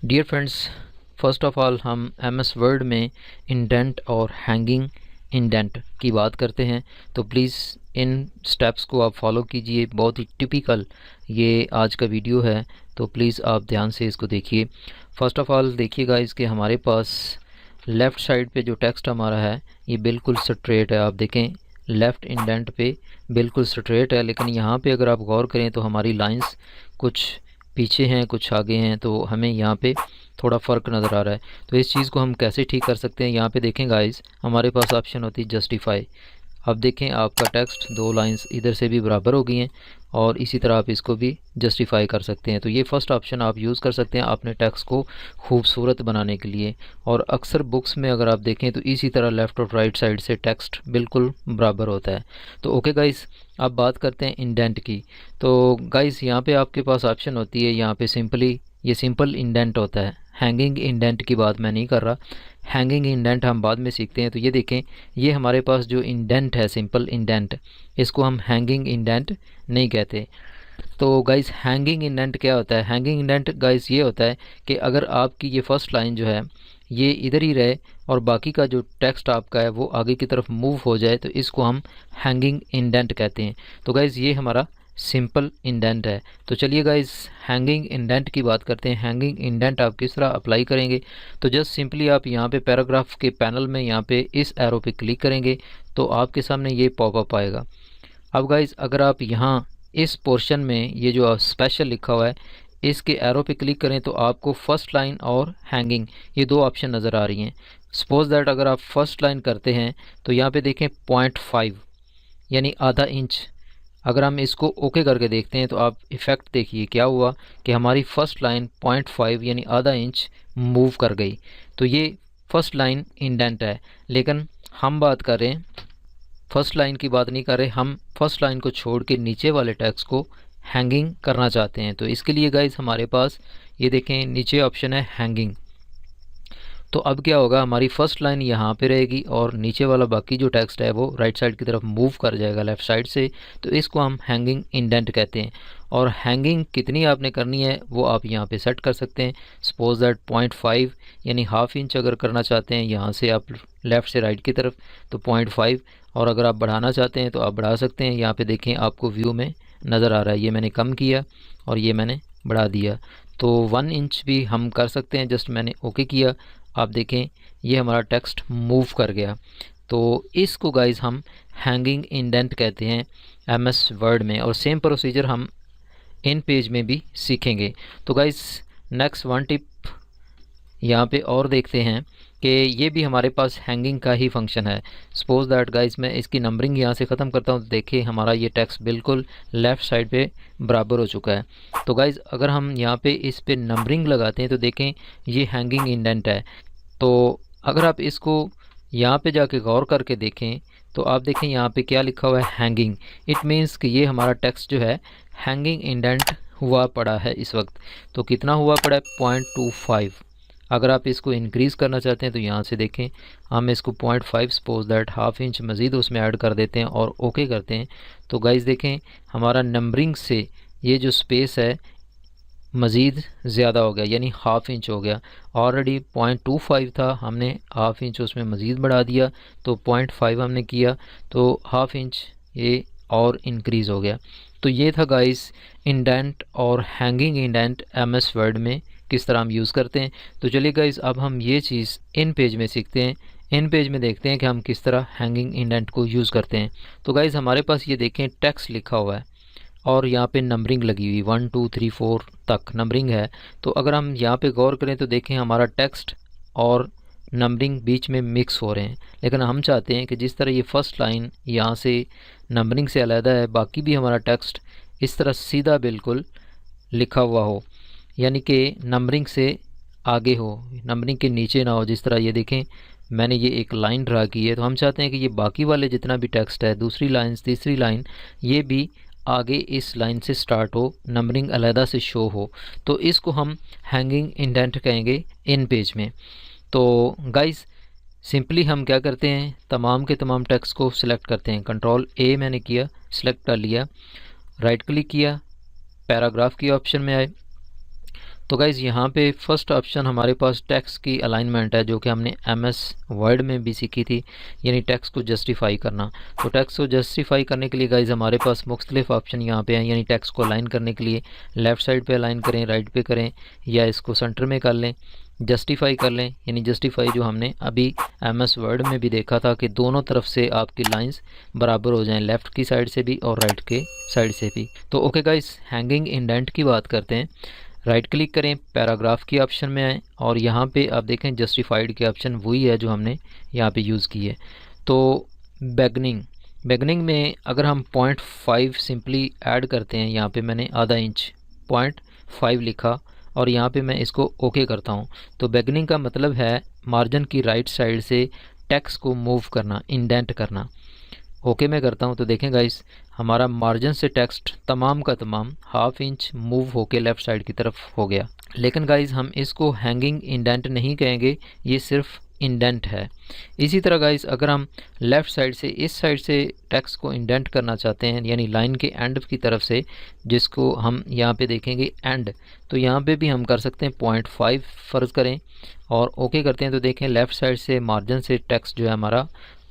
Dear friends, first of all हम MS Word में indent और हैंगिंग इंडेंट की बात करते हैं। तो प्लीज़ इन स्टेप्स को आप फॉलो कीजिए। बहुत ही टिपिकल ये आज का वीडियो है, तो प्लीज़ आप ध्यान से इसको देखिए। फर्स्ट ऑफ ऑल देखिएगा इसके हमारे पास लेफ़्ट साइड पे जो टेक्स्ट हमारा है ये बिल्कुल स्ट्रेट है। आप देखें लेफ़्ट इंडेंट पे बिल्कुल स्ट्रेट है, लेकिन यहाँ पे अगर आप गौर करें तो हमारी लाइंस कुछ पीछे हैं कुछ आगे हैं, तो हमें यहाँ पे थोड़ा फ़र्क नज़र आ रहा है। तो इस चीज़ को हम कैसे ठीक कर सकते हैं, यहाँ पे देखें गाइस, हमारे पास ऑप्शन होती है जस्टिफाई। अब देखें आपका टेक्स्ट दो लाइंस इधर से भी बराबर हो गई हैं और इसी तरह आप इसको भी जस्टिफाई कर सकते हैं। तो ये फर्स्ट ऑप्शन आप यूज़ कर सकते हैं अपने टेक्स्ट को खूबसूरत बनाने के लिए। और अक्सर बुक्स में अगर आप देखें तो इसी तरह लेफ़्ट और राइट साइड से टेक्स्ट बिल्कुल बराबर होता है। तो ओके गाइस, अब बात करते हैं इंडेंट की। तो गाइस यहाँ पे आपके पास ऑप्शन होती है, यहाँ पे सिंपली ये सिंपल इंडेंट होता है। हैंगिंग इंडेंट की बात मैं नहीं कर रहा, हैंगिंग इंडेंट हम बाद में सीखते हैं। तो ये देखें, ये हमारे पास जो इंडेंट है सिंपल इंडेंट, इसको हम हैंगिंग इंडेंट नहीं कहते। तो गाइस हैंगिंग इंडेंट क्या होता है? हैंगिंग इंडेंट गाइस ये होता है कि अगर आपकी ये फर्स्ट लाइन जो है ये इधर ही रहे और बाकी का जो टेक्स्ट आपका है वो आगे की तरफ मूव हो जाए, तो इसको हम हैंगिंग इंडेंट कहते हैं। तो गाइस ये हमारा सिंपल इंडेंट है। तो चलिए गाइस हैंगिंग इंडेंट की बात करते हैं। हैंगिंग इंडेंट आप किस तरह अप्लाई करेंगे? तो जस्ट सिंपली आप यहाँ पे पैराग्राफ के पैनल में यहाँ पे इस एरो पे क्लिक करेंगे तो आपके सामने ये पॉपअप आएगा। अब गाइस अगर आप यहाँ इस पोर्शन में ये जो स्पेशल लिखा हुआ है इसके एरो पे क्लिक करें तो आपको फर्स्ट लाइन और हैंगिंग ये दो ऑप्शन नज़र आ रही हैं। सपोज दैट अगर आप फर्स्ट लाइन करते हैं तो यहाँ पे देखें 0.5 यानी आधा इंच। अगर हम इसको ओके करके देखते हैं तो आप इफ़ेक्ट देखिए क्या हुआ कि हमारी फ़र्स्ट लाइन 0.5 यानी आधा इंच मूव कर गई। तो ये फर्स्ट लाइन इंडेंट है, लेकिन हम बात कर रहे हैं फर्स्ट लाइन की बात नहीं कर रहे, हम फर्स्ट लाइन को छोड़ के नीचे वाले टेक्स्ट को हैंगिंग करना चाहते हैं। तो इसके लिए गाइस हमारे पास ये देखें नीचे ऑप्शन है हैंगिंग। तो अब क्या होगा, हमारी फर्स्ट लाइन यहाँ पे रहेगी और नीचे वाला बाकी जो टेक्स्ट है वो राइट साइड की तरफ मूव कर जाएगा लेफ़्ट साइड से। तो इसको हम हैंगिंग इंडेंट कहते हैं। और हैंगिंग कितनी आपने करनी है वो आप यहाँ पे सेट कर सकते हैं। सपोज दैट 0.5 यानी हाफ इंच अगर करना चाहते हैं यहाँ से आप लेफ़्ट से राइट की तरफ तो 0.5, और अगर आप बढ़ाना चाहते हैं तो आप बढ़ा सकते हैं। यहाँ पे देखें आपको व्यू में नज़र आ रहा है, ये मैंने कम किया और ये मैंने बढ़ा दिया। तो 1 इंच भी हम कर सकते हैं। जस्ट मैंने ओके किया, आप देखें ये हमारा टेक्स्ट मूव कर गया। तो इसको गाइस हम हैंगिंग इंडेंट कहते हैं एमएस वर्ड में, और सेम प्रोसीजर हम इन पेज में भी सीखेंगे। तो गाइस नेक्स्ट वन टिप यहाँ पे और देखते हैं कि ये भी हमारे पास हैंगिंग का ही फंक्शन है। सपोज दैट गाइस मैं इसकी नंबरिंग यहाँ से ख़त्म करता हूँ तो देखिए हमारा ये टेक्स्ट बिल्कुल लेफ़्ट साइड पे बराबर हो चुका है। तो गाइस अगर हम यहाँ पे इस पे नंबरिंग लगाते हैं तो देखें ये हैंगिंग इंडेंट है। तो अगर आप इसको यहाँ पे जाके गौर करके देखें तो आप देखें यहाँ पे क्या लिखा हुआ है हैंगिंग। इट मीन्स कि ये हमारा टेक्स्ट जो है हैंगिंग इंडेंट हुआ पड़ा है इस वक्त। तो कितना हुआ पड़ा है? 0.25। अगर आप इसको इंक्रीज़ करना चाहते हैं तो यहाँ से देखें हम इसको 0.5 सपोज दैट हाफ इंच मज़ीद उसमें ऐड कर देते हैं और ओके करते हैं। तो गाइस देखें हमारा नंबरिंग से ये जो स्पेस है मज़ीद ज़्यादा हो गया, यानी हाफ इंच हो गया। ऑलरेडी 0.25 था, हमने हाफ इंच उसमें मज़ीद बढ़ा दिया तो 0.5 हमने किया, तो हाफ इंच ये और इंक्रीज़ हो गया। तो ये था गाइस इंडेंट और हैंगिंग इंडेंट एमएस वर्ड में किस तरह हम यूज़ करते हैं। तो चलिए गाइस अब हम ये चीज़ इन पेज में सीखते हैं। इन पेज में देखते हैं कि हम किस तरह हैंगिंग इंडेंट को यूज़ करते हैं। तो गाइस हमारे पास ये देखें टेक्स्ट लिखा हुआ है और यहाँ पे नंबरिंग लगी हुई 1 2 3 4 तक नंबरिंग है। तो अगर हम यहाँ पे गौर करें तो देखें हमारा टेक्स्ट और नंबरिंग बीच में मिक्स हो रहे हैं, लेकिन हम चाहते हैं कि जिस तरह ये फर्स्ट लाइन यहाँ से नंबरिंग से अलहदा है बाकी भी हमारा टेक्स्ट इस तरह सीधा बिल्कुल लिखा हुआ हो, यानी कि नंबरिंग से आगे हो, नंबरिंग के नीचे ना हो। जिस तरह ये देखें मैंने ये एक लाइन ड्रा की है, तो हम चाहते हैं कि ये बाकी वाले जितना भी टेक्स्ट है दूसरी लाइन तीसरी लाइन ये भी आगे इस लाइन से स्टार्ट हो, नंबरिंग अलहदा से शो हो। तो इसको हम हैंगिंग इंडेंट कहेंगे इन पेज में। तो गाइस सिंपली हम क्या करते हैं, तमाम के तमाम टेक्स्ट को सिलेक्ट करते हैं। कंट्रोल ए मैंने किया, सिलेक्ट कर लिया, राइट क्लिक किया, पैराग्राफ की ऑप्शन में आए, तो गाइज़ यहाँ पे फर्स्ट ऑप्शन हमारे पास टेक्स्ट की अलाइनमेंट है, जो कि हमने एमएस वर्ड में भी सीखी थी, यानी टेक्स्ट को जस्टिफाई करना। तो टेक्स्ट को जस्टिफाई करने के लिए गाइज़ हमारे पास मुख्तलिफ ऑप्शन यहाँ पे हैं, यानी टेक्स्ट को अलाइन करने के लिए लेफ़्ट साइड पे अलाइन करें, राइट पे करें, या इसको सेंटर में कर लें, जस्टिफाई कर लें। यानी जस्टिफाई जो हमने अभी एमएस वर्ड में भी देखा था कि दोनों तरफ से आपकी लाइंस बराबर हो जाएं, लेफ़्ट की साइड से भी और राइट के साइड से भी। तो ओके गाइज़, हैंगिंग इंडेंट की बात करते हैं। राइट क्लिक करें, पैराग्राफ के ऑप्शन में आएँ और यहाँ पे आप देखें जस्टिफाइड के ऑप्शन वही है जो हमने यहाँ पे यूज़ की है। तो बिगनिंग में अगर हम 0.5 सिंपली ऐड करते हैं, यहाँ पे मैंने आधा इंच 0.5 लिखा और यहाँ पे मैं इसको ओके करता हूँ। तो बिगनिंग का मतलब है मार्जिन की राइट साइड से टेक्स्ट को मूव करना, इंडेंट करना। ओके मैं करता हूँ तो देखें गाइस, हमारा मार्जिन से टेक्स्ट तमाम का तमाम हाफ इंच मूव होके लेफ़्ट साइड की तरफ हो गया। लेकिन गाइस हम इसको हैंगिंग इंडेंट नहीं कहेंगे, ये सिर्फ इंडेंट है। इसी तरह गाइस अगर हम लेफ़्ट साइड से इस साइड से टेक्स्ट को इंडेंट करना चाहते हैं, यानी लाइन के एंड की तरफ से, जिसको हम यहाँ पे देखेंगे एंड, तो यहाँ पे भी हम कर सकते हैं 0.5 फ़र्ज़ करें और ओके करते हैं। तो देखें लेफ़्ट साइड से मार्जिन से टेक्स्ट जो है हमारा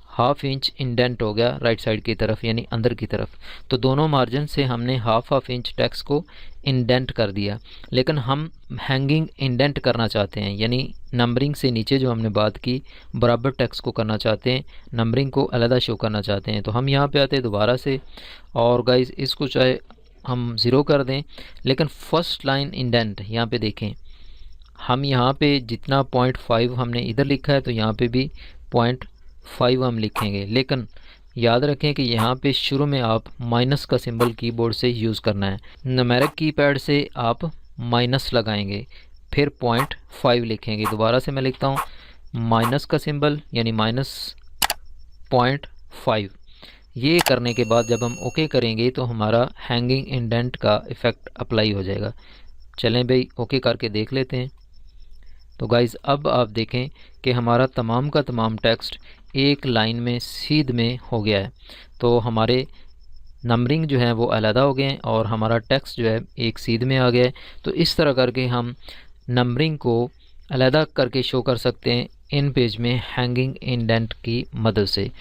हाफ इंच इंडेंट हो गया राइट साइड की तरफ, यानी अंदर की तरफ। तो दोनों मार्जिन से हमने हाफ इंच टेक्स्ट को इंडेंट कर दिया। लेकिन हम हैंगिंग इंडेंट करना चाहते हैं, यानी नंबरिंग से नीचे जो हमने बात की बराबर टेक्स्ट को करना चाहते हैं, नंबरिंग को अलग शो करना चाहते हैं। तो हम यहाँ पे आते हैं दोबारा से और गाइज इसको चाहे हम 0 कर दें, लेकिन फर्स्ट लाइन इंडेंट यहाँ पे देखें, हम यहाँ पे जितना 0.5 हमने इधर लिखा है तो यहाँ पे भी 0.5 हम लिखेंगे। लेकिन याद रखें कि यहाँ पे शुरू में आप माइनस का सिंबल कीबोर्ड से यूज़ करना है। न्यूमेरिक कीपैड से आप माइनस लगाएंगे, फिर 0.5 लिखेंगे। दोबारा से मैं लिखता हूँ माइनस का सिंबल, यानी -0.5। ये करने के बाद जब हम ओके करेंगे तो हमारा हैंगिंग इंडेंट का इफ़ेक्ट अप्लाई हो जाएगा। चलें भाई ओके करके देख लेते हैं। तो गाइज़ अब आप देखें कि हमारा तमाम का तमाम टेक्स्ट एक लाइन में सीध में हो गया है। तो हमारे नंबरिंग जो है वो अलहदा हो गए हैं और हमारा टेक्स्ट जो है एक सीध में आ गया है। तो इस तरह करके हम नंबरिंग को अलहदा करके शो कर सकते हैं इन पेज में हैंगिंग इंडेंट की मदद से।